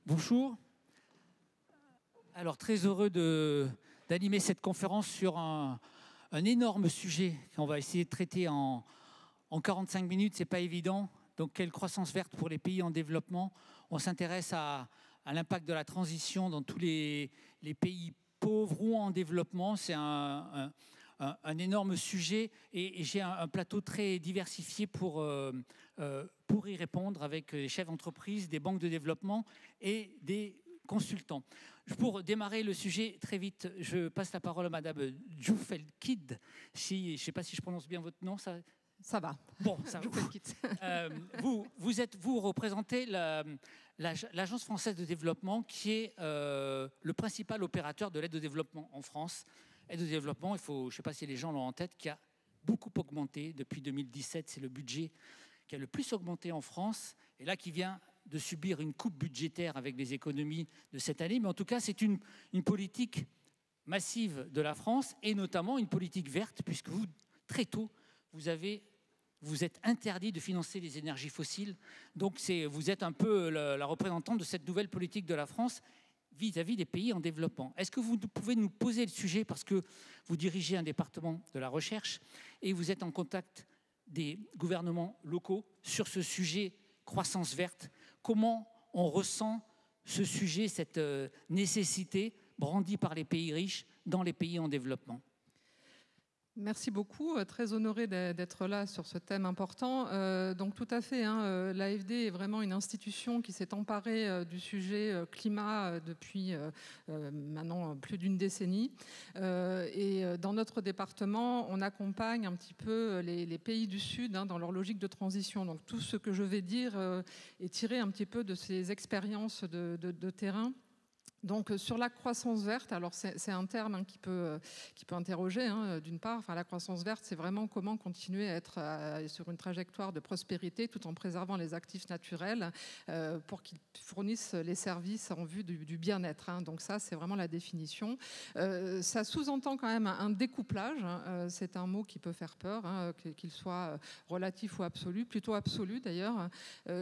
Bonjour. Alors, très heureux d'animer cette conférence sur un énorme sujet qu'on va essayer de traiter en 45 minutes. Ce n'est pas évident. Donc, quelle croissance verte pour les pays en développement? On s'intéresse à l'impact de la transition dans tous les pays pauvres ou en développement. C'est un énorme sujet et j'ai un plateau très diversifié pour y répondre avec des chefs d'entreprise, des banques de développement et des consultants. Pour démarrer le sujet très vite, je passe la parole à Madame Djoufel-Kid. Je ne sais pas si je prononce bien votre nom. Ça va. Bon, ça va. Vous représentez l'Agence française de développement qui est le principal opérateur de l'aide au développement en France. Aide au développement, je ne sais pas si les gens l'ont en tête, qui a beaucoup augmenté depuis 2017. C'est le budget qui a le plus augmenté en France et là qui vient de subir une coupe budgétaire avec les économies de cette année. Mais en tout cas, c'est une politique massive de la France et notamment une politique verte puisque vous, très tôt, vous êtes interdit de financer les énergies fossiles. Donc vous êtes un peu la représentante de cette nouvelle politique de la France vis-à-vis des pays en développement. Est-ce que vous pouvez nous poser le sujet, parce que vous dirigez un département de la recherche et vous êtes en contact des gouvernements locaux sur ce sujet croissance verte. Comment on ressent ce sujet, cette nécessité brandie par les pays riches dans les pays en développement? Merci beaucoup, très honorée d'être là sur ce thème important. Donc tout à fait, l'AFD est vraiment une institution qui s'est emparée du sujet climat depuis maintenant plus d'une décennie. Et dans notre département, on accompagne un petit peu les pays du Sud dans leur logique de transition. Donc tout ce que je vais dire est tiré un petit peu de ces expériences de terrain. Donc sur la croissance verte, alors c'est un terme qui peut interroger d'une part. Enfin, la croissance verte, c'est vraiment comment continuer à être sur une trajectoire de prospérité tout en préservant les actifs naturels pour qu'ils fournissent les services en vue du bien-être. Donc ça, c'est vraiment la définition. Ça sous-entend quand même un découplage. C'est un mot qui peut faire peur, qu'il soit relatif ou absolu, plutôt absolu d'ailleurs,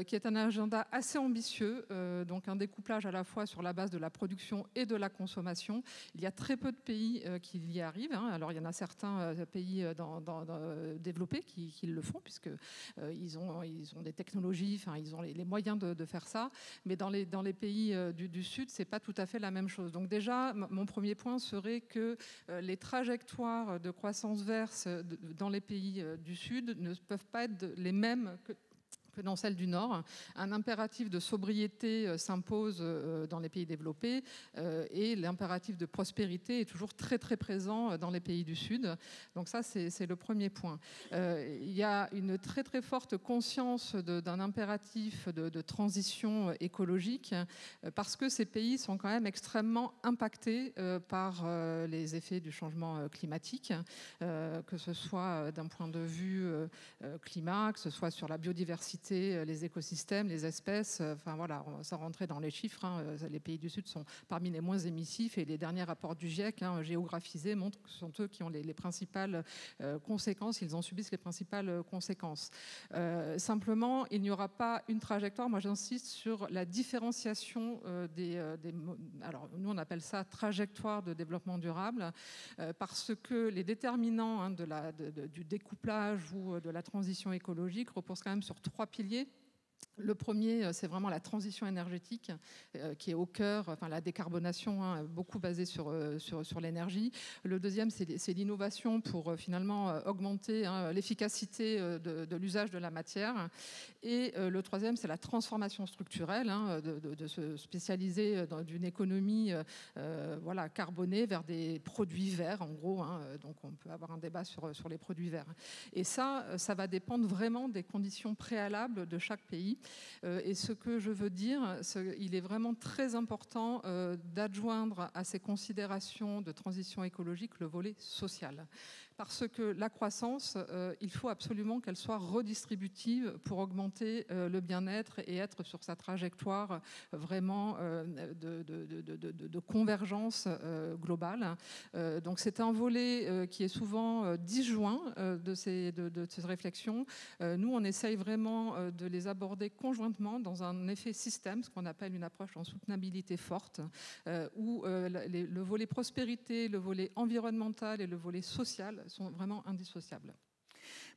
qui est un agenda assez ambitieux. Donc un découplage à la fois sur la base de la production et de la consommation. Il y a très peu de pays qui y arrivent. Alors, il y en a certains pays développés qui le font, puisqu'ils ont des technologies, ils ont les moyens de faire ça. Mais dans les pays du Sud, ce n'est pas tout à fait la même chose. Donc déjà, mon premier point serait que les trajectoires de croissance verte dans les pays du Sud ne peuvent pas être les mêmes que dans celle du Nord. Un impératif de sobriété s'impose dans les pays développés et l'impératif de prospérité est toujours très très présent dans les pays du Sud. Donc ça, c'est le premier point. Il y a une très très forte conscience d'un impératif de transition écologique parce que ces pays sont quand même extrêmement impactés par les effets du changement climatique, que ce soit d'un point de vue climat, que ce soit sur la biodiversité, les écosystèmes, les espèces, sans rentrer dans les chiffres, les pays du Sud sont parmi les moins émissifs et les derniers rapports du GIEC géographisés montrent que ce sont eux qui ont les principales conséquences, ils en subissent les principales conséquences. Simplement, il n'y aura pas une trajectoire, moi j'insiste sur la différenciation alors nous on appelle ça trajectoire de développement durable, parce que les déterminants du découplage ou de la transition écologique reposent quand même sur trois piliers. Le premier, c'est vraiment la transition énergétique qui est au cœur, la décarbonation, beaucoup basée sur l'énergie. Le deuxième, c'est l'innovation pour finalement augmenter l'efficacité de l'usage de la matière. Et le troisième, c'est la transformation structurelle, de se spécialiser dans une économie carbonée vers des produits verts, en gros. Donc on peut avoir un débat sur les produits verts. Et ça va dépendre vraiment des conditions préalables de chaque pays. Et ce que je veux dire, il est vraiment très important d'adjoindre à ces considérations de transition écologique le volet social. parce que la croissance, il faut absolument qu'elle soit redistributive pour augmenter le bien-être et être sur sa trajectoire vraiment de convergence globale. Donc c'est un volet qui est souvent disjoint de ces réflexions. Nous, on essaye vraiment de les aborder conjointement dans un effet système, ce qu'on appelle une approche en soutenabilité forte, où le volet prospérité, le volet environnemental et le volet social sont vraiment indissociables.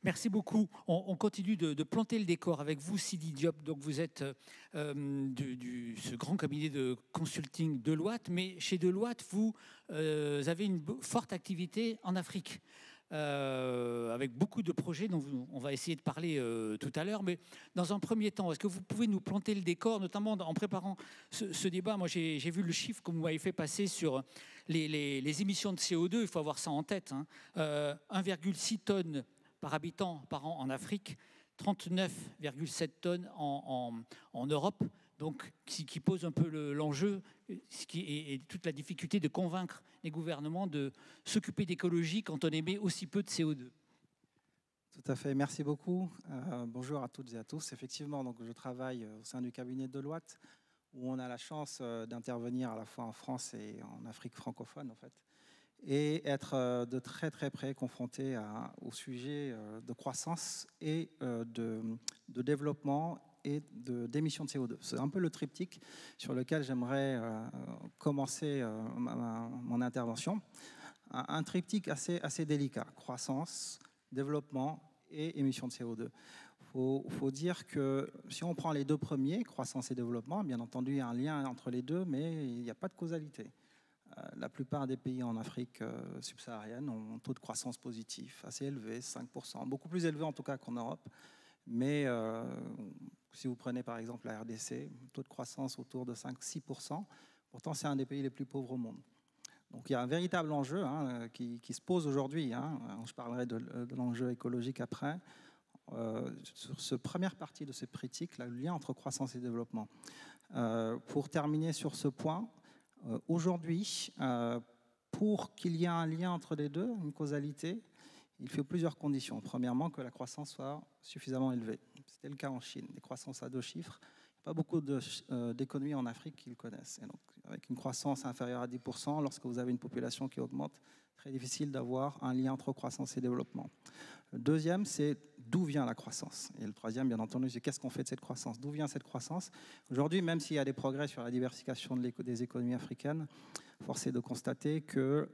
Merci beaucoup. On continue de planter le décor avec vous, Sidi Diop. Donc vous êtes ce grand cabinet de consulting Deloitte, mais chez Deloitte, vous avez une forte activité en Afrique. Avec beaucoup de projets dont on va essayer de parler tout à l'heure. Mais dans un premier temps, est-ce que vous pouvez nous planter le décor, notamment en préparant ce débat? Moi, j'ai vu le chiffre que vous m'avez fait passer sur les émissions de CO2. Il faut avoir ça en tête. 1,6 tonnes par habitant par an en Afrique, 39,7 tonnes en Europe. Donc, qui pose un peu l'enjeu et toute la difficulté de convaincre les gouvernements de s'occuper d'écologie quand on émet aussi peu de CO2. Tout à fait, merci beaucoup. Bonjour à toutes et à tous. Effectivement, donc, je travaille au sein du cabinet de Deloitte, où on a la chance d'intervenir à la fois en France et en Afrique francophone, en fait, et être de très très près confronté au sujet de croissance et de développement et d'émissions de CO2. C'est un peu le triptyque sur lequel j'aimerais commencer mon intervention. Un triptyque assez délicat: croissance, développement et émissions de CO2. Il faut dire que si on prend les deux premiers, croissance et développement, bien entendu il y a un lien entre les deux, mais il n'y a pas de causalité. La plupart des pays en Afrique subsaharienne ont un taux de croissance positif assez élevé, 5%, beaucoup plus élevé en tout cas qu'en Europe. Mais si vous prenez par exemple la RDC, taux de croissance autour de 5-6%, pourtant c'est un des pays les plus pauvres au monde. Donc il y a un véritable enjeu qui se pose aujourd'hui. Je parlerai de l'enjeu écologique après. Sur cette première partie de ce triptyque, le lien entre croissance et développement. Pour terminer sur ce point, aujourd'hui, pour qu'il y ait un lien entre les deux, une causalité, il faut plusieurs conditions. Premièrement, que la croissance soit suffisamment élevée. C'était le cas en Chine, des croissances à 2 chiffres. Il n'y a pas beaucoup d'économies en Afrique qui le connaissent. Et donc, avec une croissance inférieure à 10%, lorsque vous avez une population qui augmente, très difficile d'avoir un lien entre croissance et développement. Le deuxième, c'est d'où vient la croissance. Et le troisième, bien entendu, c'est qu'est-ce qu'on fait de cette croissance? D'où vient cette croissance? Aujourd'hui, même s'il y a des progrès sur la diversification des économies africaines, force est de constater que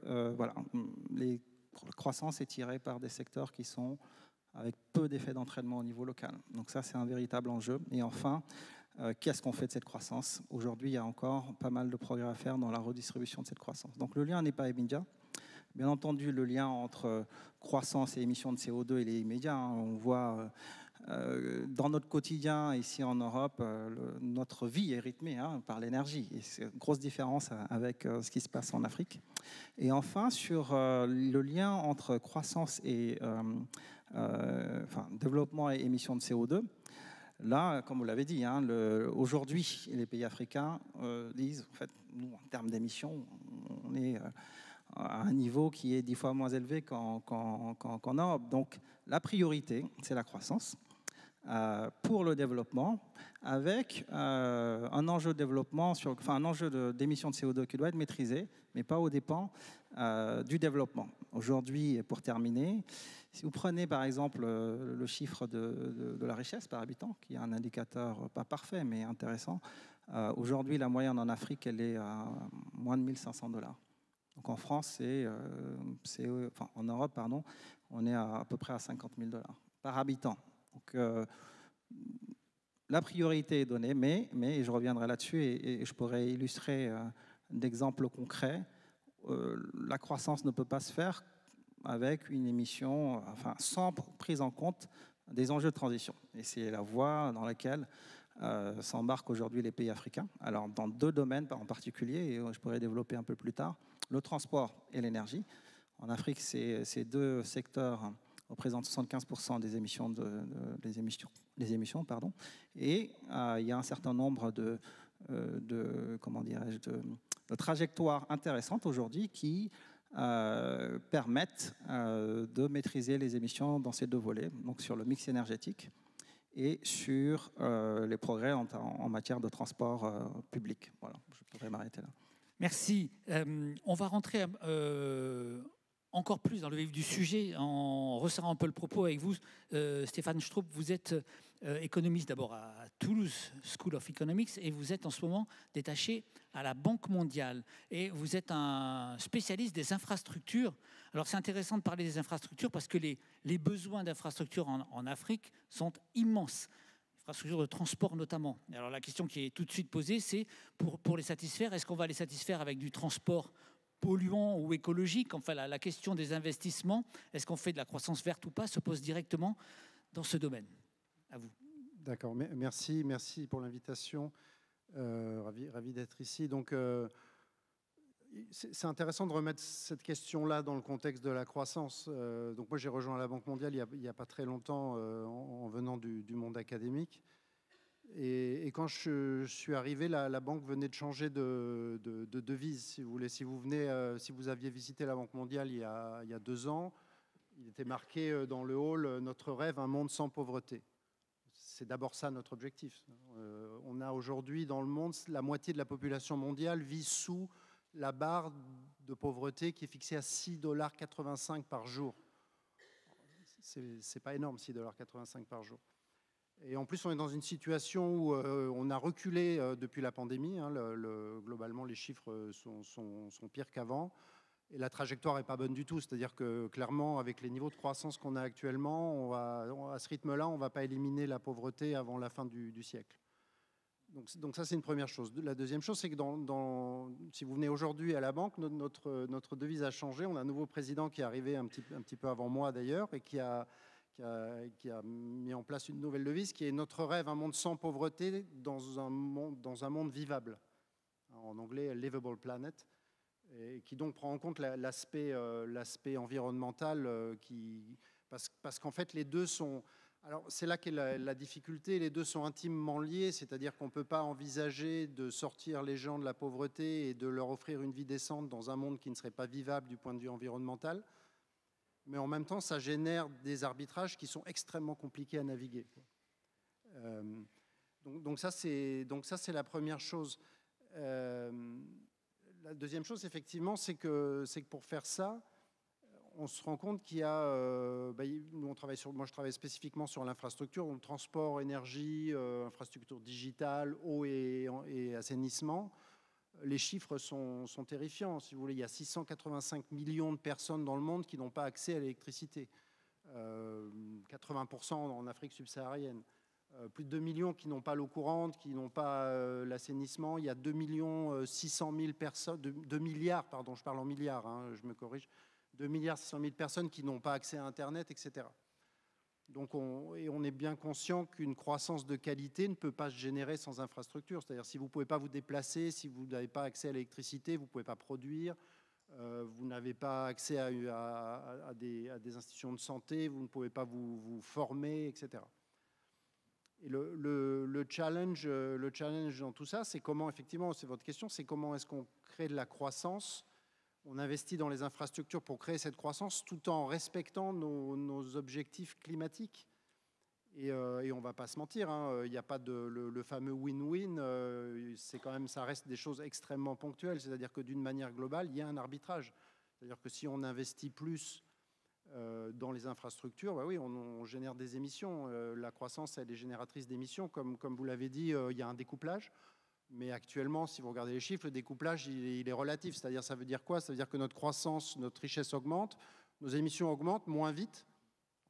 la croissance est tirée par des secteurs qui sont avec peu d'effets d'entraînement au niveau local. Donc ça, c'est un véritable enjeu. Et enfin, qu'est-ce qu'on fait de cette croissance? Aujourd'hui, il y a encore pas mal de progrès à faire dans la redistribution de cette croissance. Donc le lien n'est pas immédiat. Bien entendu, le lien entre croissance et émissions de CO2, il est immédiat. On voit dans notre quotidien, ici en Europe, notre vie est rythmée par l'énergie. Et c'est une grosse différence avec ce qui se passe en Afrique. Et enfin, sur le lien entre croissance et développement et émissions de CO2, là, comme vous l'avez dit, aujourd'hui, les pays africains disent, en fait, nous, en termes d'émissions, on est à un niveau qui est 10 fois moins élevé qu'en Europe. Donc, la priorité, c'est la croissance pour le développement, avec un enjeu de développement, un enjeu d'émissions de CO2 qui doit être maîtrisé, mais pas aux dépens du développement. Aujourd'hui, pour terminer, si vous prenez par exemple le chiffre de la richesse par habitant, qui est un indicateur pas parfait mais intéressant, aujourd'hui la moyenne en Afrique elle est à moins de 1 500 $. Donc en France, en Europe, pardon, on est à peu près à 50 000 $ par habitant. Donc la priorité est donnée, mais je reviendrai là-dessus et je pourrais illustrer d'exemples concrets. La croissance ne peut pas se faire avec une émission, sans prise en compte des enjeux de transition. Et c'est la voie dans laquelle s'embarquent aujourd'hui les pays africains. Alors dans 2 domaines en particulier, et je pourrais développer un peu plus tard, le transport et l'énergie. En Afrique, ces 2 secteurs représentent 75% des émissions, et il y a un certain nombre de trajectoires intéressantes aujourd'hui qui permettent de maîtriser les émissions dans ces deux volets, donc sur le mix énergétique et sur les progrès en matière de transport public. Voilà, je pourrais m'arrêter là. Merci. On va rentrer encore plus dans le vif du sujet en resserrant un peu le propos avec vous. Stéphane Schtroup, vous êtes économiste d'abord à Toulouse School of Economics et vous êtes en ce moment détaché à la Banque mondiale et vous êtes un spécialiste des infrastructures. Alors c'est intéressant de parler des infrastructures parce que les besoins d'infrastructures en Afrique sont immenses. Infrastructures de transport notamment. Alors la question qui est tout de suite posée, c'est pour les satisfaire, est-ce qu'on va les satisfaire avec du transport polluant ou écologique? Enfin, la question des investissements, est-ce qu'on fait de la croissance verte ou pas, se pose directement dans ce domaine. À vous. D'accord, merci pour l'invitation. Ravi d'être ici. Donc, c'est intéressant de remettre cette question-là dans le contexte de la croissance. Donc moi, j'ai rejoint la Banque mondiale il n'y a pas très longtemps en venant du monde académique. Et quand je suis arrivé, la banque venait de changer de devise, si vous voulez. Si vous aviez visité la Banque mondiale il y a 2 ans, il était marqué dans le hall « Notre rêve, un monde sans pauvreté ». C'est d'abord ça notre objectif. On a aujourd'hui dans le monde, la moitié de la population mondiale vit sous la barre de pauvreté qui est fixée à 6,85 $ par jour. C'est pas énorme, 6,85 $ par jour. Et en plus, on est dans une situation où on a reculé depuis la pandémie. Hein, globalement, les chiffres sont pires qu'avant. Et la trajectoire n'est pas bonne du tout. C'est-à-dire que clairement, avec les niveaux de croissance qu'on a actuellement, à ce rythme-là, on ne va pas éliminer la pauvreté avant la fin du siècle. Donc ça, c'est une première chose. La deuxième chose, c'est que si vous venez aujourd'hui à la banque, notre devise a changé. On a un nouveau président qui est arrivé un petit peu avant moi d'ailleurs et qui a mis en place une nouvelle devise qui est notre rêve, un monde sans pauvreté dans un monde vivable. En anglais, Livable Planet. Et qui donc prend en compte l'aspect environnemental parce qu'en fait les deux sont... Alors c'est là qu'est la difficulté, les deux sont intimement liés, c'est-à-dire qu'on ne peut pas envisager de sortir les gens de la pauvreté et de leur offrir une vie décente dans un monde qui ne serait pas vivable du point de vue environnemental, mais en même temps ça génère des arbitrages qui sont extrêmement compliqués à naviguer. Donc ça c'est la première chose. La deuxième chose, effectivement, c'est que pour faire ça, on se rend compte qu'il y a... moi, je travaille spécifiquement sur l'infrastructure, donc transport, énergie, infrastructure digitale, eau et assainissement. Les chiffres sont terrifiants. Si vous voulez, il y a 685 millions de personnes dans le monde qui n'ont pas accès à l'électricité. 80% en Afrique subsaharienne. Plus de 2 millions qui n'ont pas l'eau courante, qui n'ont pas l'assainissement. Il y a 2 600 000 personnes, 2 milliards, pardon, je parle en milliards, hein, je me corrige, 2 600 000 personnes qui n'ont pas accès à Internet, etc. Donc on est bien conscient qu'une croissance de qualité ne peut pas se générer sans infrastructure. C'est-à-dire si vous ne pouvez pas vous déplacer, si vous n'avez pas accès à l'électricité, vous ne pouvez pas produire, vous n'avez pas accès à des institutions de santé, vous ne pouvez pas vous former, etc. Et le challenge dans tout ça, c'est comment, effectivement, c'est votre question, c'est comment est-ce qu'on crée de la croissance. On investit dans les infrastructures pour créer cette croissance tout en respectant nos objectifs climatiques. Et on ne va pas se mentir, hein, il n'y a pas le fameux win-win, c'est quand même, ça reste des choses extrêmement ponctuelles, c'est-à-dire que d'une manière globale, il y a un arbitrage. C'est-à-dire que si on investit plus dans les infrastructures, bah oui, on génère des émissions. La croissance, elle est génératrice d'émissions. Comme vous l'avez dit, il y a un découplage. Mais actuellement, si vous regardez les chiffres, le découplage, il est relatif. C'est-à-dire, ça veut dire quoi? Ça veut dire que notre croissance, notre richesse augmente, nos émissions augmentent moins vite.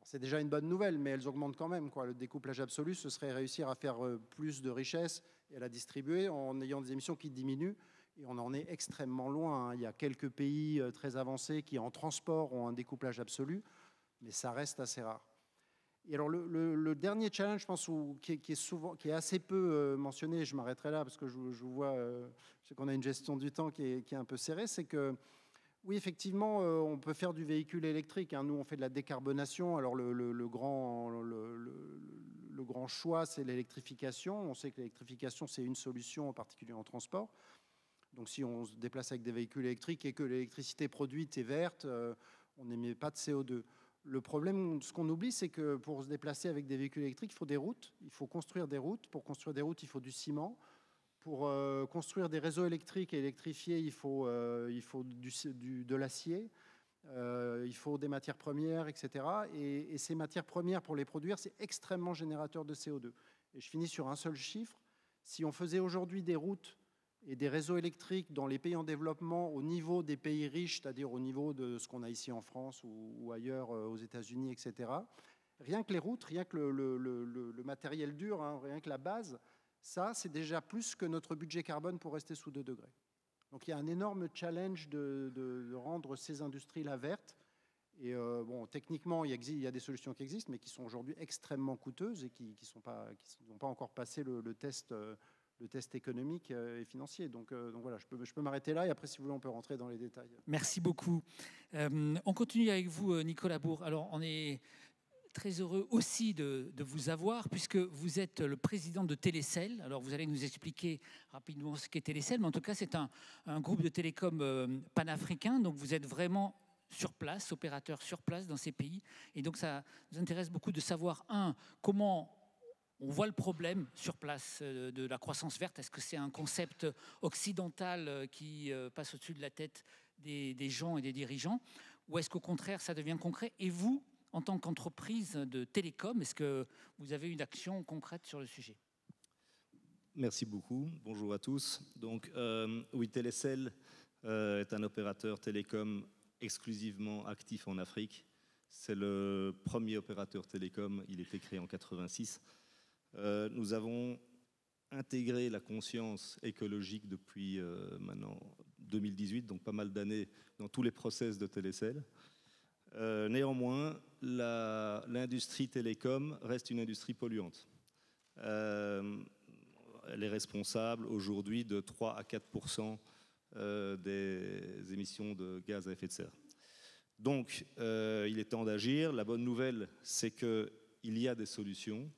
C'est déjà une bonne nouvelle, mais elles augmentent quand même, quoi. Le découplage absolu, ce serait réussir à faire plus de richesse et à la distribuer en ayant des émissions qui diminuent. Et on en est extrêmement loin. Hein. Il y a quelques pays très avancés qui, en transport, ont un découplage absolu, mais ça reste assez rare. Et alors, le dernier challenge, je pense, qui est assez peu mentionné, je m'arrêterai là parce que je vois, je sais qu'on a une gestion du temps qui est un peu serrée, c'est que, oui, effectivement, on peut faire du véhicule électrique. Hein. Nous, on fait de la décarbonation. Alors, le grand choix, c'est l'électrification. On sait que l'électrification, c'est une solution, en particulier en transport. Donc si on se déplace avec des véhicules électriques et que l'électricité produite est verte, on n'émet pas de CO2. Le problème, ce qu'on oublie, c'est que pour se déplacer avec des véhicules électriques, il faut des routes, il faut construire des routes. Pour construire des routes, il faut du ciment. Pour construire des réseaux électriques et électrifiés, il faut de l'acier, il faut des matières premières, etc. Et ces matières premières, pour les produire, c'est extrêmement générateur de CO2. Et je finis sur un seul chiffre. Si on faisait aujourd'hui des routes et des réseaux électriques dans les pays en développement au niveau des pays riches, c'est-à-dire au niveau de ce qu'on a ici en France ou ailleurs aux États-Unis, etc., rien que les routes, rien que le matériel dur, hein, rien que la base, ça, c'est déjà plus que notre budget carbone pour rester sous 2 degrés. Donc il y a un énorme challenge de rendre ces industries-là vertes. Et bon, techniquement, il y a des solutions qui existent, mais qui sont aujourd'hui extrêmement coûteuses et qui n'ont pas encore passé le test économique et financier. Donc voilà, je peux m'arrêter là et après, si vous voulez, on peut rentrer dans les détails. Merci beaucoup. On continue avec vous, Nicolas Bourg. Alors, on est très heureux aussi de vous avoir, puisque vous êtes le président de Télécel. Alors, vous allez nous expliquer rapidement ce qu'est Télécel, mais en tout cas, c'est un groupe de télécom panafricain. Donc, vous êtes vraiment sur place, opérateur sur place dans ces pays. Et donc, ça nous intéresse beaucoup de savoir, comment on voit le problème sur place de la croissance verte. Est-ce que c'est un concept occidental qui passe au-dessus de la tête des gens et des dirigeants, ou est-ce qu'au contraire, ça devient concret? Et vous, en tant qu'entreprise de télécom, est-ce que vous avez une action concrète sur le sujet? Merci beaucoup. Bonjour à tous. Donc, oui, Télécel est un opérateur télécom exclusivement actif en Afrique. C'est le premier opérateur télécom. Il a été créé en 1986. Nous avons intégré la conscience écologique depuis maintenant 2018, donc pas mal d'années, dans tous les process de Télécel. Néanmoins, l'industrie télécom reste une industrie polluante. Elle est responsable aujourd'hui de 3 à 4% des émissions de gaz à effet de serre. Donc, il est temps d'agir. La bonne nouvelle, c'est qu'il y a des solutions.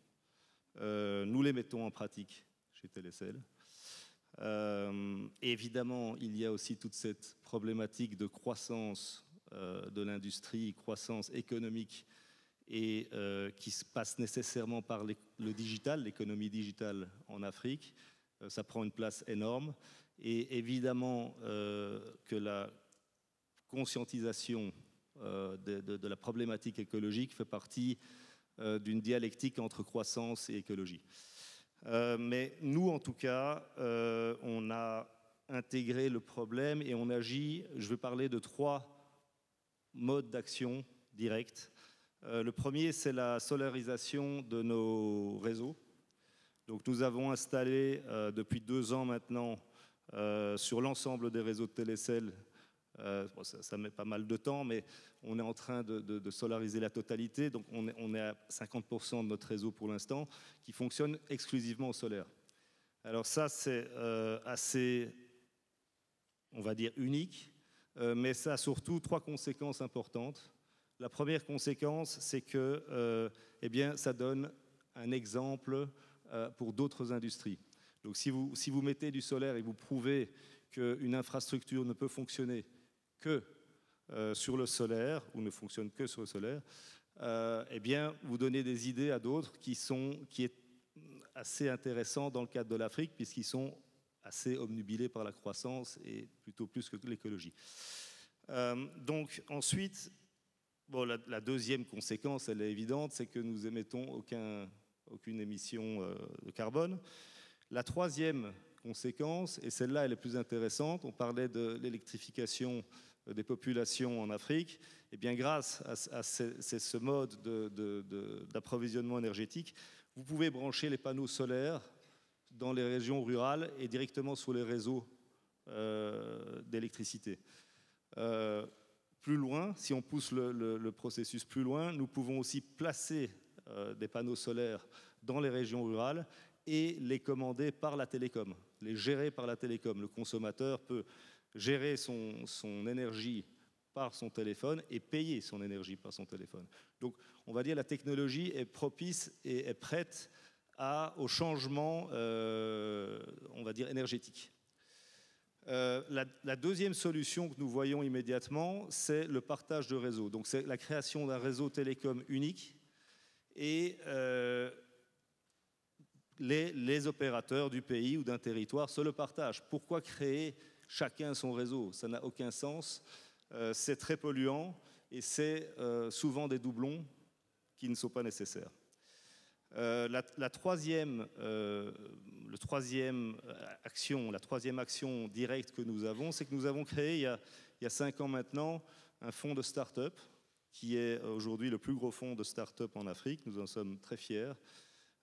Nous les mettons en pratique chez Télécel. Évidemment, il y a aussi toute cette problématique de croissance de l'industrie, croissance économique, et qui se passe nécessairement par le digital, l'économie digitale en Afrique. Ça prend une place énorme. Et évidemment que la conscientisation de la problématique écologique fait partie d'une dialectique entre croissance et écologie. Mais nous, en tout cas, on a intégré le problème et on agit. Je vais parler de 3 modes d'action directs. Le premier, c'est la solarisation de nos réseaux. Donc, nous avons installé depuis 2 ans maintenant sur l'ensemble des réseaux de Télécel. Ça met pas mal de temps, mais on est en train de solariser la totalité. Donc, on est à 50% de notre réseau pour l'instant qui fonctionne exclusivement au solaire. Alors ça, c'est assez, on va dire, unique, mais ça a surtout 3 conséquences importantes. La première conséquence, c'est que eh bien, ça donne un exemple pour d'autres industries. Donc si vous mettez du solaire et vous prouvez qu'une infrastructure ne peut fonctionner que sur le solaire, ou ne fonctionne que sur le solaire, eh bien, vous donnez des idées à d'autres qui est assez intéressant dans le cadre de l'Afrique, puisqu'ils sont assez obnubilés par la croissance et plutôt plus que l'écologie. Donc ensuite, bon, la deuxième conséquence, elle est évidente, c'est que nous émettons aucune émission de carbone. La troisième conséquence, et celle-là elle est plus intéressante, on parlait de l'électrification des populations en Afrique, et bien grâce à ce mode d'approvisionnement énergétique, vous pouvez brancher les panneaux solaires dans les régions rurales et directement sur les réseaux d'électricité. Plus loin, si on pousse le processus plus loin, nous pouvons aussi placer des panneaux solaires dans les régions rurales et les commander par la télécom, les gérer par la télécom. Le consommateur peut gérer son énergie par son téléphone et payer son énergie par son téléphone. Donc, on va dire que la technologie est propice et est prête au changement, on va dire, énergétique. La deuxième solution que nous voyons immédiatement, c'est le partage de réseau. Donc c'est la création d'un réseau télécom unique et les opérateurs du pays ou d'un territoire se le partagent. Pourquoi créer chacun son réseau? Ça n'a aucun sens, c'est très polluant et c'est souvent des doublons qui ne sont pas nécessaires. La troisième action directe que nous avons, c'est que nous avons créé il y a 5 ans maintenant un fonds de start-up qui est aujourd'hui le plus gros fonds de start-up en Afrique. Nous en sommes très fiers.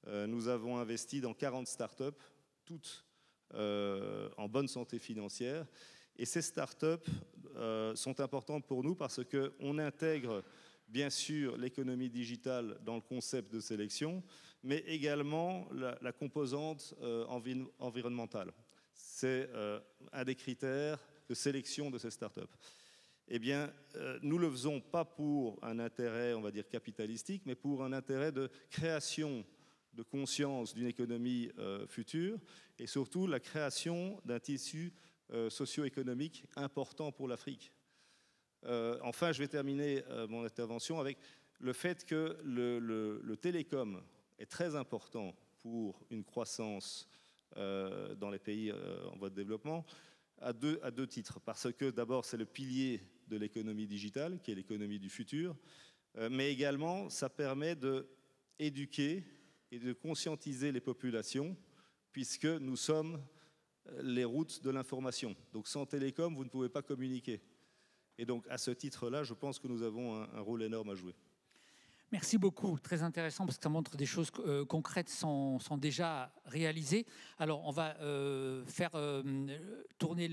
Nous avons investi dans 40 start-up, toutes en bonne santé financière. Et ces start-up sont importantes pour nous parce qu'on intègre bien sûr l'économie digitale dans le concept de sélection, mais également la composante environnementale. C'est un des critères de sélection de ces startups. Eh bien, nous ne le faisons pas pour un intérêt, on va dire, capitalistique, mais pour un intérêt de création de conscience d'une économie future et surtout la création d'un tissu socio-économique important pour l'Afrique. Enfin, je vais terminer mon intervention avec le fait que le télécom est très important pour une croissance dans les pays en voie de développement à deux titres. Parce que d'abord, c'est le pilier de l'économie digitale, qui est l'économie du futur, mais également, ça permet d'éduquer et de conscientiser les populations, puisque nous sommes les routes de l'information. Donc sans télécom, vous ne pouvez pas communiquer. Et donc, à ce titre-là, je pense que nous avons un rôle énorme à jouer. Merci beaucoup, très intéressant parce que ça montre des choses concrètes sont déjà réalisées. Alors, on va faire tourner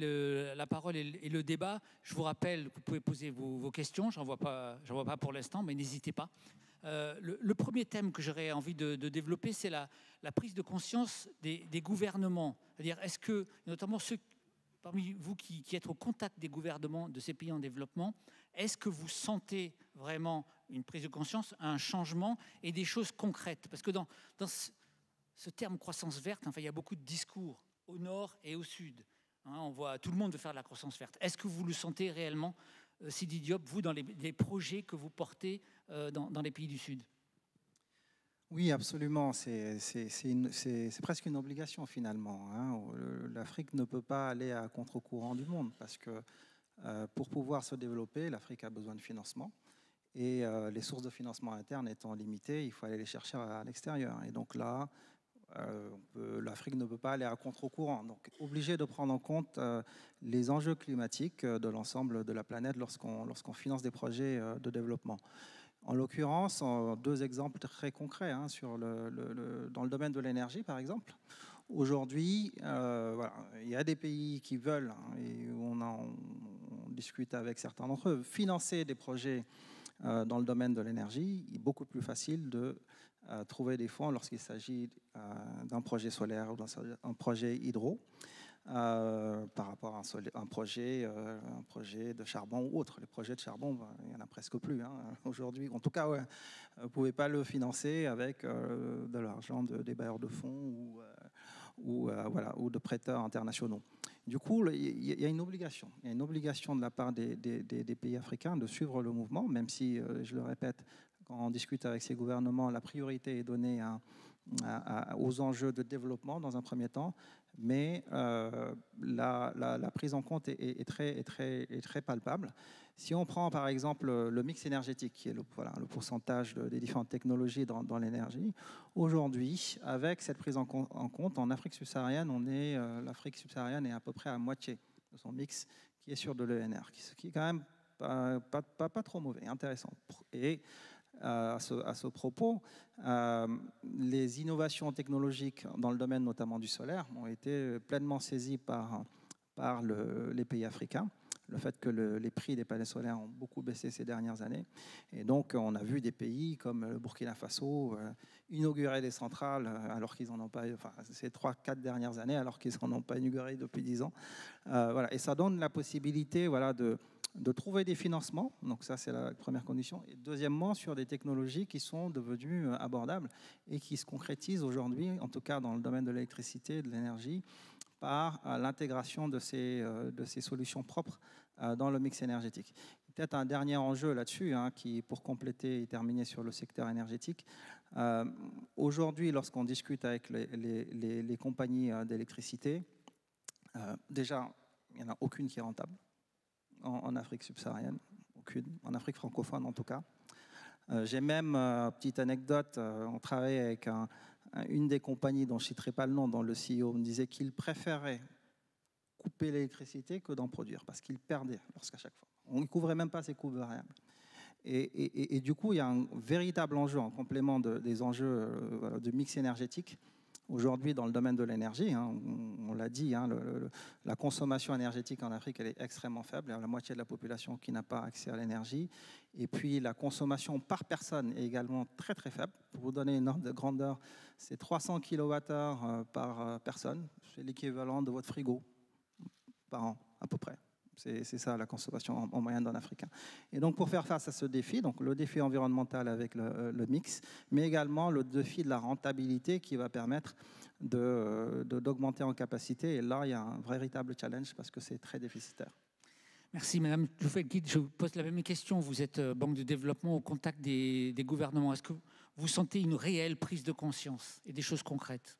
la parole et le débat. Je vous rappelle que vous pouvez poser vos questions. J'en vois pas pour l'instant, mais n'hésitez pas. Le premier thème que j'aurais envie de développer, c'est la prise de conscience des gouvernements. C'est-à-dire, est-ce que, notamment ceux parmi vous qui êtes au contact des gouvernements de ces pays en développement, est-ce que vous sentez vraiment une prise de conscience, un changement et des choses concrètes? Parce que dans ce terme croissance verte, enfin, il y a beaucoup de discours au nord et au sud. On voit tout le monde veut faire de la croissance verte. Est-ce que vous le sentez réellement, Sidi Diop, vous, dans les projets que vous portez dans les pays du Sud? Oui, absolument. C'est presque une obligation finalement. L'Afrique ne peut pas aller à contre-courant du monde parce que pour pouvoir se développer, l'Afrique a besoin de financement. Et les sources de financement internes étant limitées, il faut aller les chercher à l'extérieur. Et donc là, l'Afrique ne peut pas aller à contre-courant. Donc obligé de prendre en compte les enjeux climatiques de l'ensemble de la planète lorsqu'on finance des projets de développement. En l'occurrence, deux exemples très concrets dans le domaine de l'énergie, par exemple. Aujourd'hui, il y a des pays qui veulent, et on discute avec certains d'entre eux, financer des projets dans le domaine de l'énergie. Il est beaucoup plus facile de trouver des fonds lorsqu'il s'agit d'un projet solaire ou d'un projet hydro. Par rapport à un projet de charbon ou autre. Les projets de charbon, il n'y en a presque plus aujourd'hui. En tout cas, vous ne pouvez pas le financer avec de l'argent des bailleurs de fonds ou de prêteurs internationaux. Du coup, il y a une obligation. Il y a une obligation de la part des pays africains de suivre le mouvement, même si, je le répète, quand on discute avec ces gouvernements, la priorité est donnée aux enjeux de développement dans un premier temps, mais la prise en compte est très palpable. Si on prend par exemple le mix énergétique, qui est le pourcentage des différentes technologies dans l'énergie, aujourd'hui, avec cette prise en compte, en Afrique subsaharienne, l'Afrique subsaharienne est à peu près à moitié de son mix qui est sur de l'ENR, ce qui est quand même pas trop mauvais, intéressant. Et à ce propos, les innovations technologiques dans le domaine notamment du solaire ont été pleinement saisies par les pays africains. Le fait que les prix des panneaux solaires ont beaucoup baissé ces dernières années. Et donc, on a vu des pays comme le Burkina Faso inaugurer des centrales alors qu'ils n'en ont pas, ces 3-4 dernières années, alors qu'ils n'en ont pas inauguré depuis 10 ans. Et ça donne la possibilité de trouver des financements, donc ça c'est la première condition, et deuxièmement sur des technologies qui sont devenues abordables et qui se concrétisent aujourd'hui, en tout cas dans le domaine de l'électricité et de l'énergie, par l'intégration de ces solutions propres dans le mix énergétique. Peut-être un dernier enjeu là-dessus, qui, pour compléter et terminer sur le secteur énergétique. Aujourd'hui, lorsqu'on discute avec les compagnies d'électricité, déjà, il n'y en a aucune qui est rentable en Afrique subsaharienne, aucune, en Afrique francophone en tout cas. J'ai même, petite anecdote, on travaille avec une des compagnies dont je ne citerai pas le nom, dont le CEO me disait qu'il préférait couper l'électricité que d'en produire, parce qu'il perdait lorsqu'à chaque fois. On ne couvrait même pas ses coûts variables. Et du coup, il y a un véritable enjeu en complément des enjeux de mix énergétique. Aujourd'hui, dans le domaine de l'énergie, on l'a dit, la consommation énergétique en Afrique, elle est extrêmement faible. Il y a la moitié de la population qui n'a pas accès à l'énergie. Et puis, la consommation par personne est également très, très faible. Pour vous donner une ordre de grandeur, c'est 300 kWh par personne. C'est l'équivalent de votre frigo par an, à peu près. C'est ça la consommation en moyenne d'un Africain. Et donc pour faire face à ce défi, donc le défi environnemental avec le mix, mais également le défi de la rentabilité qui va permettre d'augmenter en capacité. Et là, il y a un véritable challenge parce que c'est très déficitaire. Merci Madame Djouffelkid. Je vous pose la même question. Vous êtes banque de développement au contact des gouvernements. Est-ce que vous sentez une réelle prise de conscience et des choses concrètes ?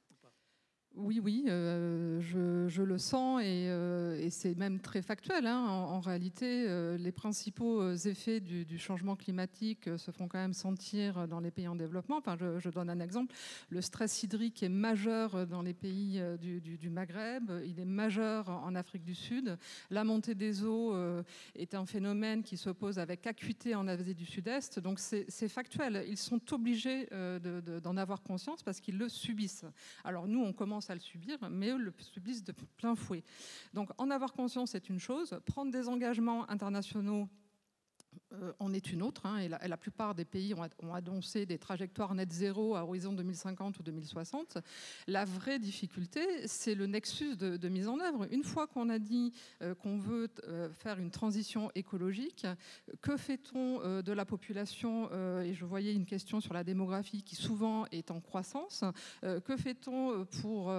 Oui, je le sens et c'est même très factuel. En réalité, les principaux effets du changement climatique se font quand même sentir dans les pays en développement. Enfin, je donne un exemple. Le stress hydrique est majeur dans les pays du Maghreb. Il est majeur en Afrique du Sud. La montée des eaux est un phénomène qui s'oppose avec acuité en Asie du Sud-Est. Donc c'est factuel. Ils sont obligés d'en avoir conscience parce qu'ils le subissent. Alors nous, on commence à le subir, mais eux le subissent de plein fouet. Donc en avoir conscience, c'est une chose. Prendre des engagements internationaux en est une autre, et la plupart des pays ont annoncé des trajectoires net zéro à horizon 2050 ou 2060. La vraie difficulté, c'est le nexus de mise en œuvre. Une fois qu'on a dit qu'on veut faire une transition écologique, que fait-on de la population et je voyais une question sur la démographie qui souvent est en croissance. Que fait-on pour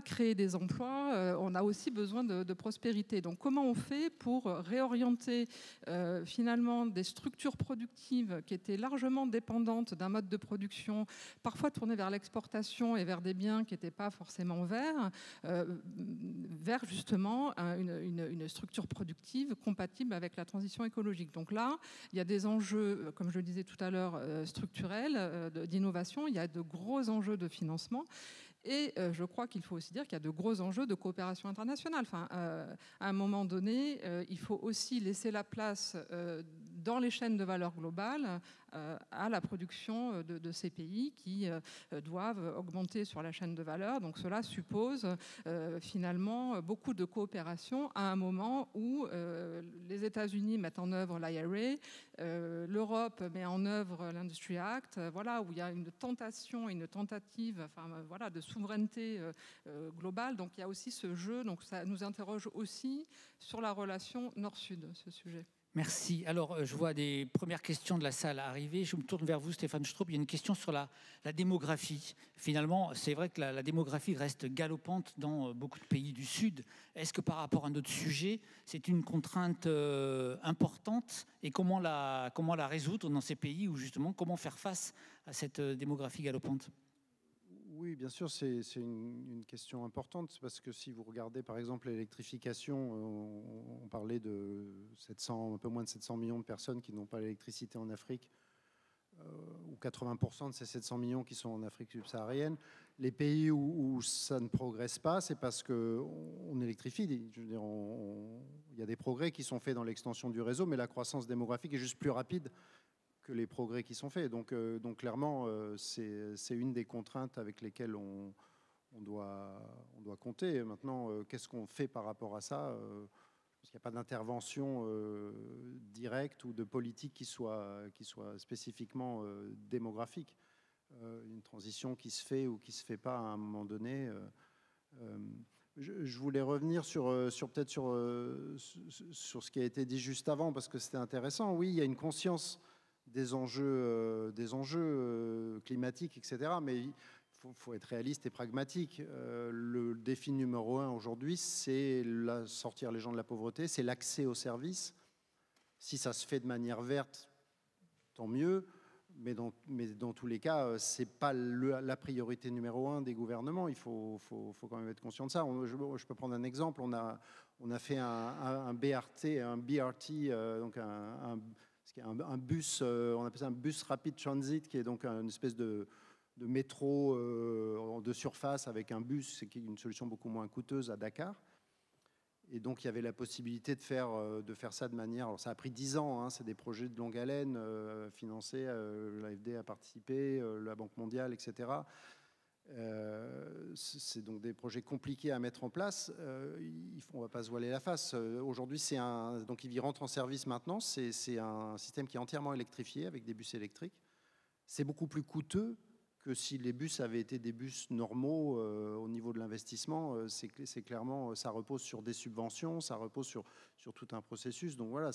créer des emplois? On a aussi besoin de prospérité. Donc comment on fait pour réorienter finalement des structures productives qui étaient largement dépendantes d'un mode de production, parfois tournées vers l'exportation et vers des biens qui n'étaient pas forcément verts, vers justement une structure productive compatible avec la transition écologique. Donc là, il y a des enjeux, comme je le disais tout à l'heure, structurels, d'innovation, il y a de gros enjeux de financement. Et je crois qu'il faut aussi dire qu'il y a de gros enjeux de coopération internationale. Enfin, à un moment donné, il faut aussi laisser la place dans les chaînes de valeur globales à la production de ces pays qui doivent augmenter sur la chaîne de valeur. Donc cela suppose finalement beaucoup de coopération à un moment où les États-Unis mettent en œuvre l'IRA, l'Europe met en œuvre l'Industry Act, où il y a une tentation, une tentative de souveraineté globale. Donc il y a aussi ce jeu, donc ça nous interroge aussi sur la relation Nord-Sud, ce sujet. Merci. Alors, je vois des premières questions de la salle arriver. Je me tourne vers vous, Stéphane Straup. Il y a une question sur la démographie. Finalement, c'est vrai que la démographie reste galopante dans beaucoup de pays du Sud. Est-ce que par rapport à notre sujet, c'est une contrainte importante? Et comment la résoudre dans ces pays où justement, comment faire face à cette démographie galopante? Oui, bien sûr, c'est une question importante parce que si vous regardez par exemple l'électrification, on parlait de un peu moins de 700 millions de personnes qui n'ont pas l'électricité en Afrique, ou 80% de ces 700 millions qui sont en Afrique subsaharienne. Les pays où ça ne progresse pas, c'est parce qu'on électrifie. Je veux dire, il y a des progrès qui sont faits dans l'extension du réseau, mais la croissance démographique est juste plus rapide que les progrès qui sont faits. Donc clairement, c'est une des contraintes avec lesquelles on doit compter. Maintenant, qu'est-ce qu'on fait par rapport à ça? Parce qu'il n'y a pas d'intervention directe ou de politique qui soit spécifiquement démographique. Une transition qui se fait ou qui ne se fait pas à un moment donné. Je voulais revenir sur ce qui a été dit juste avant, parce que c'était intéressant. Oui, il y a une conscience des enjeux climatiques, etc. Mais il faut être réaliste et pragmatique. Le défi numéro 1 aujourd'hui, c'est sortir les gens de la pauvreté, c'est l'accès aux services. Si ça se fait de manière verte, tant mieux. Mais dans tous les cas, ce n'est pas la priorité numéro 1 des gouvernements. Il faut quand même être conscient de ça. Je peux prendre un exemple. On a fait un BRT, donc un bus, on appelle ça un bus rapid transit, qui est donc une espèce de métro de surface avec un bus, c'est une solution beaucoup moins coûteuse à Dakar. Et donc, il y avait la possibilité de faire ça de manière... Alors, ça a pris 10 ans, hein, c'est des projets de longue haleine financés, l'AFD a participé, la Banque mondiale, etc. C'est donc des projets compliqués à mettre en place. On ne va pas se voiler la face. Aujourd'hui, donc il rentre en service maintenant. C'est un système qui est entièrement électrifié avec des bus électriques. C'est beaucoup plus coûteux que si les bus avaient été des bus normaux au niveau de l'investissement. C'est clairement, ça repose sur des subventions, ça repose sur tout un processus. Donc voilà,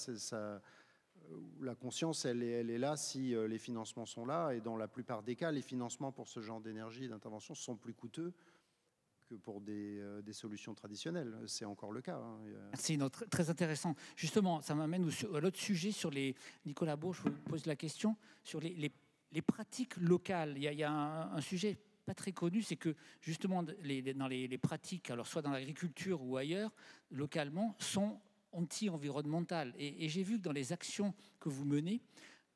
la conscience, elle est là si les financements sont là. Et dans la plupart des cas, les financements pour ce genre d'énergie et d'intervention sont plus coûteux que pour des solutions traditionnelles. C'est encore le cas. Hein. C'est très intéressant. Justement, ça m'amène à l'autre sujet sur Nicolas Beau, je vous pose la question, sur les pratiques locales. Il y a un sujet pas très connu, c'est que justement dans les pratiques, alors soit dans l'agriculture ou ailleurs, localement, sont anti-environnementales. Et j'ai vu que dans les actions que vous menez,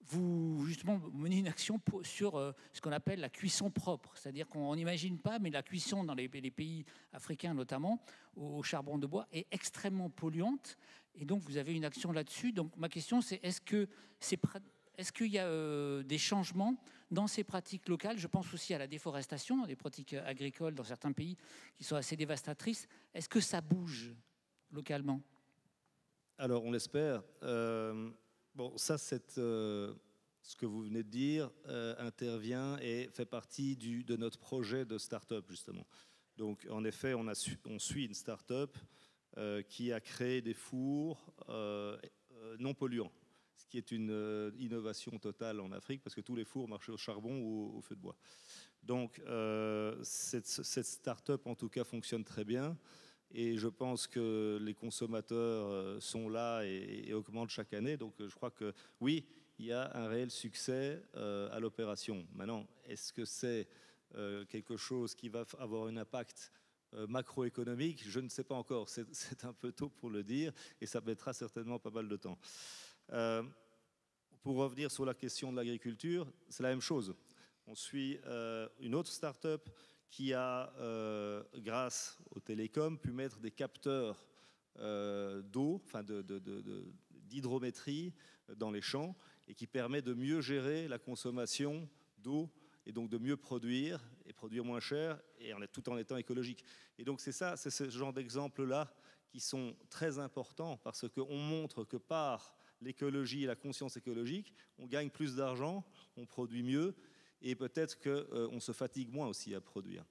vous menez une action sur ce qu'on appelle la cuisson propre. C'est-à-dire qu'on n'imagine pas, mais la cuisson dans les pays africains notamment, au charbon de bois, est extrêmement polluante. Et donc vous avez une action là-dessus. Donc ma question c'est, est-ce qu'il y a des changements dans ces pratiques locales? Je pense aussi à la déforestation, des pratiques agricoles dans certains pays qui sont assez dévastatrices. Est-ce que ça bouge localement? Alors, on l'espère. Bon, ça, ce que vous venez de dire intervient et fait partie de notre projet de start-up, justement. Donc, en effet, on suit une start-up qui a créé des fours non polluants, ce qui est une innovation totale en Afrique, parce que tous les fours marchaient au charbon ou au feu de bois. Donc, cette start-up, en tout cas, fonctionne très bien. Et je pense que les consommateurs sont là et augmentent chaque année. Donc, je crois que, oui, il y a un réel succès à l'opération. Maintenant, est-ce que c'est quelque chose qui va avoir un impact macroéconomique? Je ne sais pas encore. C'est un peu tôt pour le dire et ça mettra certainement pas mal de temps. Pour revenir sur la question de l'agriculture, c'est la même chose. On suit une autre start-up qui a, grâce aux télécoms, pu mettre des capteurs d'eau, enfin d'hydrométrie dans les champs, et qui permet de mieux gérer la consommation d'eau et donc de mieux produire et produire moins cher, et tout en étant écologique. Et donc c'est ce genre d'exemples-là qui sont très importants, parce qu'on montre que par l'écologie et la conscience écologique, on gagne plus d'argent, on produit mieux, et peut-être qu'on se fatigue moins aussi à produire.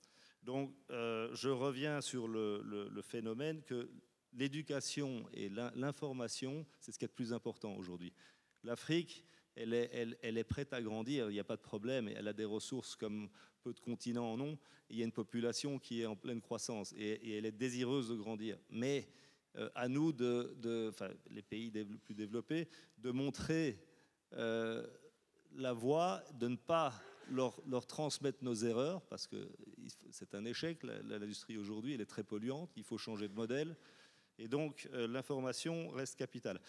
Donc, je reviens sur le phénomène que l'éducation et l'information, c'est ce qui est le plus important aujourd'hui. L'Afrique, elle est prête à grandir, il n'y a pas de problème, elle a des ressources comme peu de continents en ont, et il y a une population qui est en pleine croissance, et elle est désireuse de grandir. Mais à nous, les pays plus développés, de montrer la voie, de ne pas leur transmettre nos erreurs, parce que c'est un échec. L'industrie aujourd'hui, elle est très polluante, il faut changer de modèle, et donc l'information reste capitale.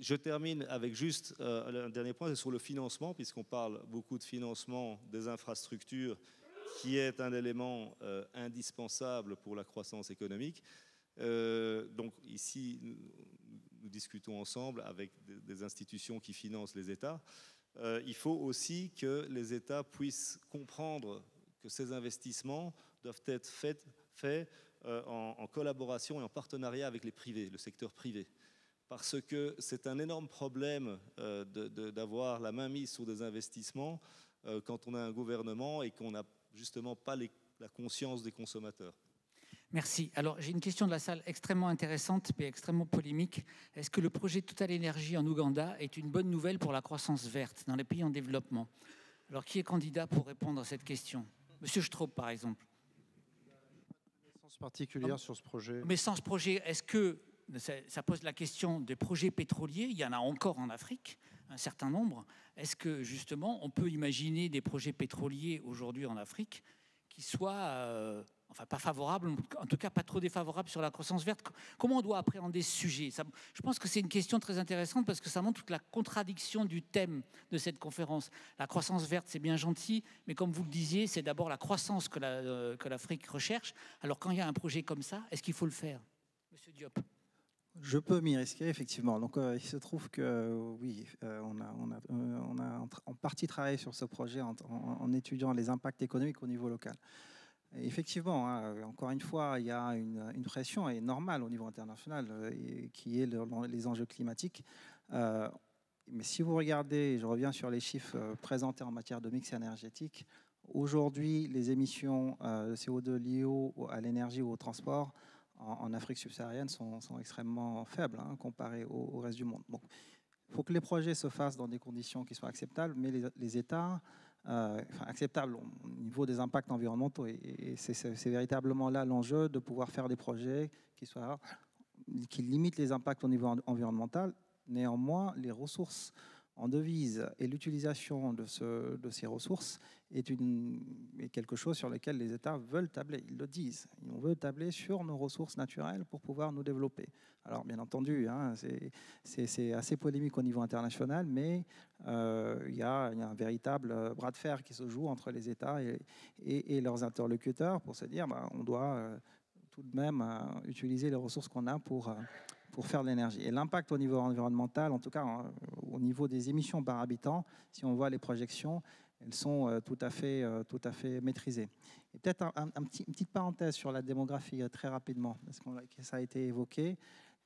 Je termine avec juste un dernier point, c'est sur le financement, puisqu'on parle beaucoup de financement des infrastructures, qui est un élément indispensable pour la croissance économique. Donc ici, nous discutons ensemble avec des institutions qui financent les États. Il faut aussi que les États puissent comprendre que ces investissements doivent être faits en collaboration et en partenariat avec les privés, le secteur privé. Parce que c'est un énorme problème d'avoir la main mise sur des investissements quand on a un gouvernement et qu'on n'a justement pas la conscience des consommateurs. Merci. Alors, j'ai une question de la salle extrêmement intéressante mais extrêmement polémique. Est-ce que le projet Total Energy en Ouganda est une bonne nouvelle pour la croissance verte dans les pays en développement? Alors, qui est candidat pour répondre à cette question? Monsieur Straub, par exemple. Sens particulière sur ce projet. Mais sans ce projet, est-ce que ça pose la question des projets pétroliers? Il y en a encore en Afrique, un certain nombre. Est-ce que justement, on peut imaginer des projets pétroliers aujourd'hui en Afrique qui soient, enfin pas favorables, en tout cas pas trop défavorables sur la croissance verte? Comment on doit appréhender ce sujet? Je pense que c'est une question très intéressante parce que ça montre toute la contradiction du thème de cette conférence. La croissance verte, c'est bien gentil, mais comme vous le disiez, c'est d'abord la croissance que l'Afrique recherche. Alors quand il y a un projet comme ça, est-ce qu'il faut le faire? Monsieur Diop. Je peux m'y risquer, effectivement. Donc, il se trouve que, oui, on a en partie travaillé sur ce projet en étudiant les impacts économiques au niveau local. Et effectivement, hein, encore une fois, il y a une pression, et normale au niveau international, qui est les enjeux climatiques. Mais si vous regardez, je reviens sur les chiffres présentés en matière de mix énergétique, aujourd'hui, les émissions de CO2 liées à l'énergie ou au transport en Afrique subsaharienne sont extrêmement faibles, hein, comparées au reste du monde. Donc, il faut que les projets se fassent dans des conditions qui soient acceptables, mais les États, acceptables au niveau des impacts environnementaux. Et c'est véritablement là l'enjeu de pouvoir faire des projets qui limitent les impacts au niveau environnemental. Néanmoins, les ressources en devises et l'utilisation de ces ressources est quelque chose sur lequel les États veulent tabler. Ils le disent. On veut tabler sur nos ressources naturelles pour pouvoir nous développer. Alors, bien entendu, hein, c'est assez polémique au niveau international, mais il y a un véritable bras de fer qui se joue entre les États et leurs interlocuteurs pour se dire on doit tout de même utiliser les ressources qu'on a pour faire de l'énergie. Et l'impact au niveau environnemental, en tout cas au niveau des émissions par habitant, si on voit les projections, elles sont tout à fait maîtrisées. Et peut-être une petite parenthèse sur la démographie très rapidement, parce que ça a été évoqué,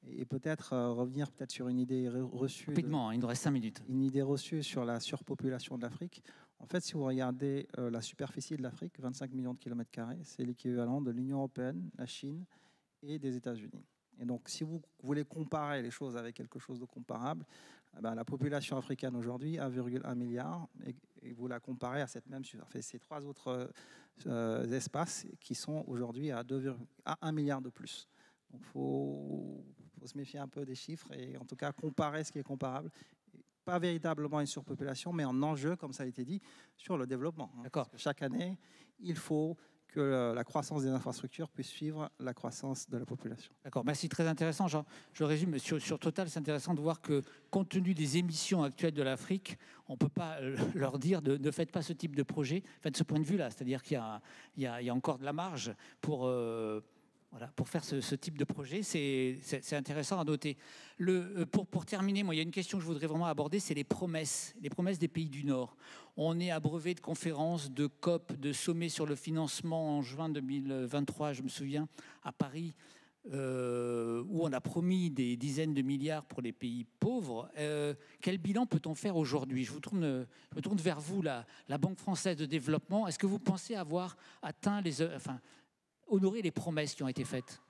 et peut-être revenir sur une idée reçue. Rapidement, il nous reste 5 minutes. Une idée reçue sur la surpopulation de l'Afrique. En fait, si vous regardez la superficie de l'Afrique, 25 millions de kilomètres carrés, c'est l'équivalent de l'Union européenne, la Chine et des États-Unis. Et donc, si vous voulez comparer les choses avec quelque chose de comparable, la population africaine aujourd'hui, 1,1 milliard, et vous la comparez à cette même ces trois autres espaces qui sont aujourd'hui à 1 milliard de plus. Donc, il faut se méfier un peu des chiffres et en tout cas comparer ce qui est comparable. Pas véritablement une surpopulation, mais un enjeu, comme ça a été dit, sur le développement. Parce que chaque année, il faut que la croissance des infrastructures puisse suivre la croissance de la population. D'accord, merci, très intéressant. Je résume, sur Total, c'est intéressant de voir que, compte tenu des émissions actuelles de l'Afrique, on ne peut pas leur dire ne faites pas ce type de projet. Enfin, de ce point de vue-là, c'est-à-dire qu'il y a encore de la marge pour faire ce type de projet. C'est intéressant à noter. Pour terminer, moi, il y a une question que je voudrais vraiment aborder, c'est les promesses des pays du Nord. On est abreuvé de conférences, de COP, de sommets sur le financement en juin 2023, je me souviens, à Paris, où on a promis des dizaines de milliards pour les pays pauvres. Quel bilan peut-on faire aujourd'hui? Je me tourne vers vous, la Banque française de développement. Est-ce que vous pensez avoir atteint honorer les promesses qui ont été faites?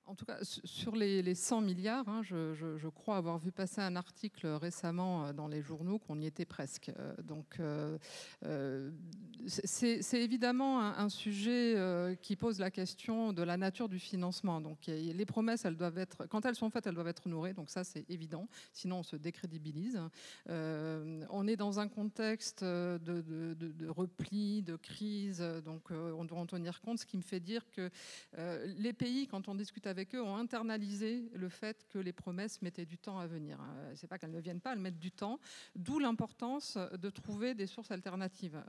En tout cas, sur les 100 milliards, hein, je crois avoir vu passer un article récemment dans les journaux qu'on y était presque. Donc, c'est évidemment un sujet qui pose la question de la nature du financement. Donc, les promesses, quand elles sont faites, elles doivent être honorées. Donc ça, c'est évident. Sinon, on se décrédibilise. On est dans un contexte de repli, de crise. Donc, on doit en tenir compte. Ce qui me fait dire que les pays, quand on discute avec eux, ont internalisé le fait que les promesses mettaient du temps à venir. C'est pas qu'elles ne viennent pas, elles mettent du temps. D'où l'importance de trouver des sources alternatives.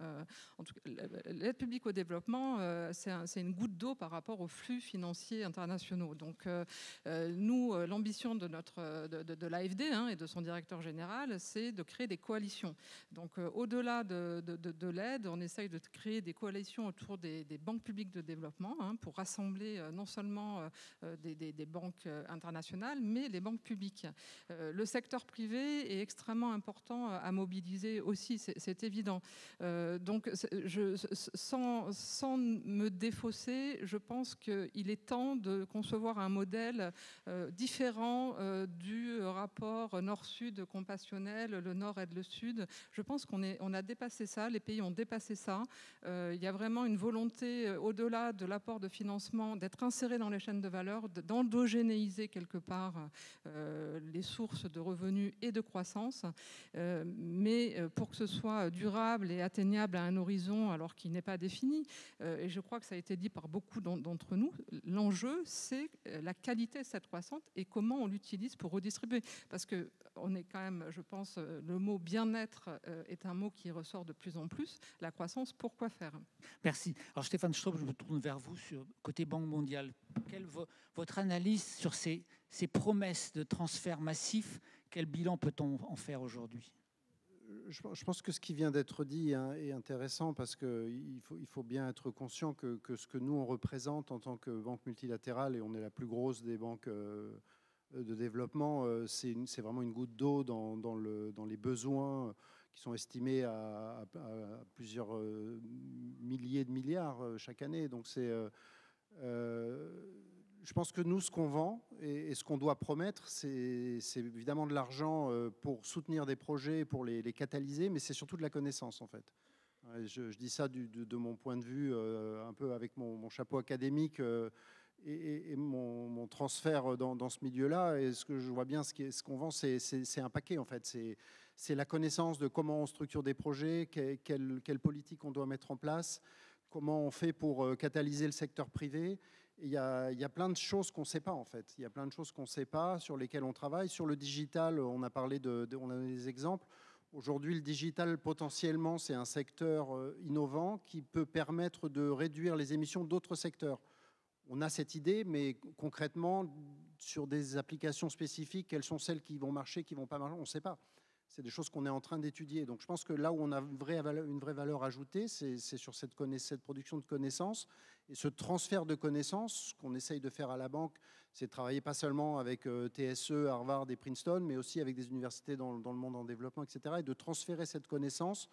En tout cas, l'aide publique au développement, c'est une goutte d'eau par rapport aux flux financiers internationaux. Donc, nous, l'ambition de l'AFD et de son directeur général, c'est de créer des coalitions. Donc, au-delà de l'aide, on essaye de créer des coalitions autour des banques publiques de développement pour rassembler non seulement des banques internationales, mais les banques publiques. Le secteur privé est extrêmement important à mobiliser aussi, c'est évident. Donc sans me défausser, je pense qu'il est temps de concevoir un modèle différent du rapport nord-sud compassionnel, le nord aide le sud. Je pense qu'on a dépassé ça, les pays ont dépassé ça. Il y a vraiment une volonté, au-delà de l'apport de financement, d'être inséré dans les chaînes de valeur, d'endogénéiser quelque part les sources de revenus et de croissance. Mais pour que ce soit durable et atteignable à un horizon alors qu'il n'est pas défini, et je crois que ça a été dit par beaucoup d'entre nous, l'enjeu, c'est la qualité de cette croissance et comment on l'utilise pour redistribuer. Parce qu'on est quand même, je pense, le mot bien-être est un mot qui ressort de plus en plus. La croissance, pourquoi faire? Merci. Alors Stéphane Straub, je me tourne vers vous sur côté Banque mondiale. Quelle est votre analyse sur ces promesses de transfert massif? Quel bilan peut-on en faire aujourd'hui? Je pense que ce qui vient d'être dit est intéressant parce qu'il faut bien être conscient que ce que nous on représente en tant que banque multilatérale, et on est la plus grosse des banques de développement, c'est vraiment une goutte d'eau dans les besoins qui sont estimés à plusieurs milliers de milliards chaque année. Donc je pense que nous, ce qu'on vend et ce qu'on doit promettre, c'est évidemment de l'argent pour soutenir des projets, pour les catalyser, mais c'est surtout de la connaissance, en fait. Je dis ça de mon point de vue, un peu avec mon chapeau académique et mon transfert dans ce milieu-là. Et ce que je vois bien, ce qu'on vend, c'est un paquet, en fait. C'est la connaissance de comment on structure des projets, quelle politique on doit mettre en place, comment on fait pour catalyser le secteur privé. Il y a plein de choses qu'on ne sait pas, en fait. Il y a plein de choses qu'on ne sait pas, sur lesquelles on travaille. Sur le digital, on a parlé on a des exemples. Aujourd'hui, le digital, potentiellement, c'est un secteur innovant qui peut permettre de réduire les émissions d'autres secteurs. On a cette idée, mais concrètement, sur des applications spécifiques, quelles sont celles qui vont marcher, qui ne vont pas marcher, on ne sait pas. C'est des choses qu'on est en train d'étudier. Donc je pense que là où on a une vraie valeur ajoutée, c'est sur cette production de connaissances. Et ce transfert de connaissances, ce qu'on essaye de faire à la banque, c'est de travailler pas seulement avec TSE, Harvard et Princeton, mais aussi avec des universités dans le monde en développement, etc. Et de transférer cette connaissance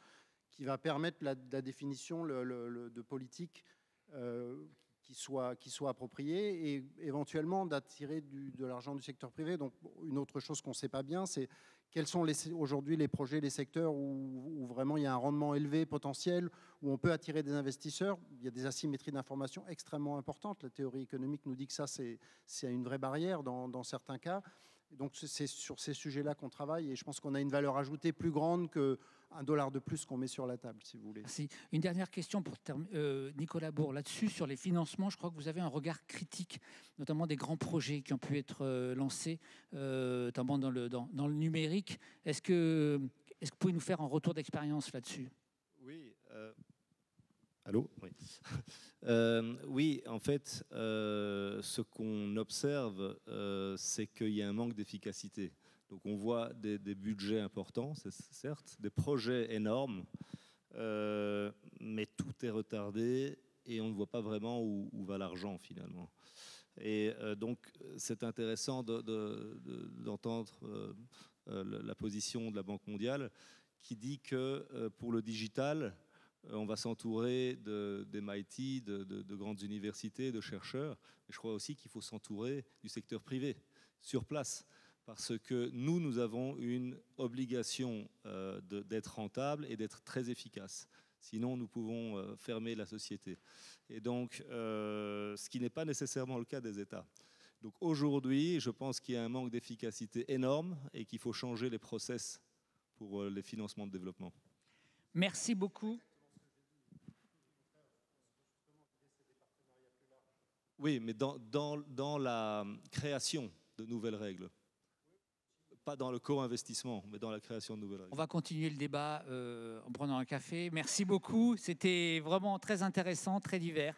qui va permettre la définition de politiques qui soit appropriée et éventuellement d'attirer de l'argent du secteur privé. Donc une autre chose qu'on ne sait pas bien, c'est quels sont aujourd'hui les projets, les secteurs où vraiment il y a un rendement élevé potentiel, où on peut attirer des investisseurs. Il y a des asymétries d'information extrêmement importantes. La théorie économique nous dit que ça, c'est une vraie barrière dans certains cas. Donc c'est sur ces sujets-là qu'on travaille et je pense qu'on a une valeur ajoutée plus grande qu'un $1 de plus qu'on met sur la table, si vous voulez. Merci. Une dernière question pour Nicolas Bourg. Là-dessus, sur les financements, je crois que vous avez un regard critique, notamment des grands projets qui ont pu être lancés, notamment dans le numérique. Est-ce que vous pouvez nous faire un retour d'expérience là-dessus? Oui. Allô? Oui. Oui, en fait, ce qu'on observe, c'est qu'il y a un manque d'efficacité. Donc on voit des budgets importants, certes, des projets énormes, mais tout est retardé et on ne voit pas vraiment où va l'argent finalement. Et donc c'est intéressant d'entendre la position de la Banque mondiale qui dit que pour le digital, on va s'entourer d'MIT, de grandes universités, de chercheurs. Mais je crois aussi qu'il faut s'entourer du secteur privé, sur place. Parce que nous avons une obligation d'être rentable et d'être très efficace. Sinon, nous pouvons fermer la société. Et donc, ce qui n'est pas nécessairement le cas des États. Donc aujourd'hui, je pense qu'il y a un manque d'efficacité énorme et qu'il faut changer les process pour les financements de développement. Merci beaucoup. Oui, mais dans la création de nouvelles règles. Pas dans le co-investissement, mais dans la création de nouvelles règles. On va continuer le débat en prenant un café. Merci beaucoup. C'était vraiment très intéressant, très divers.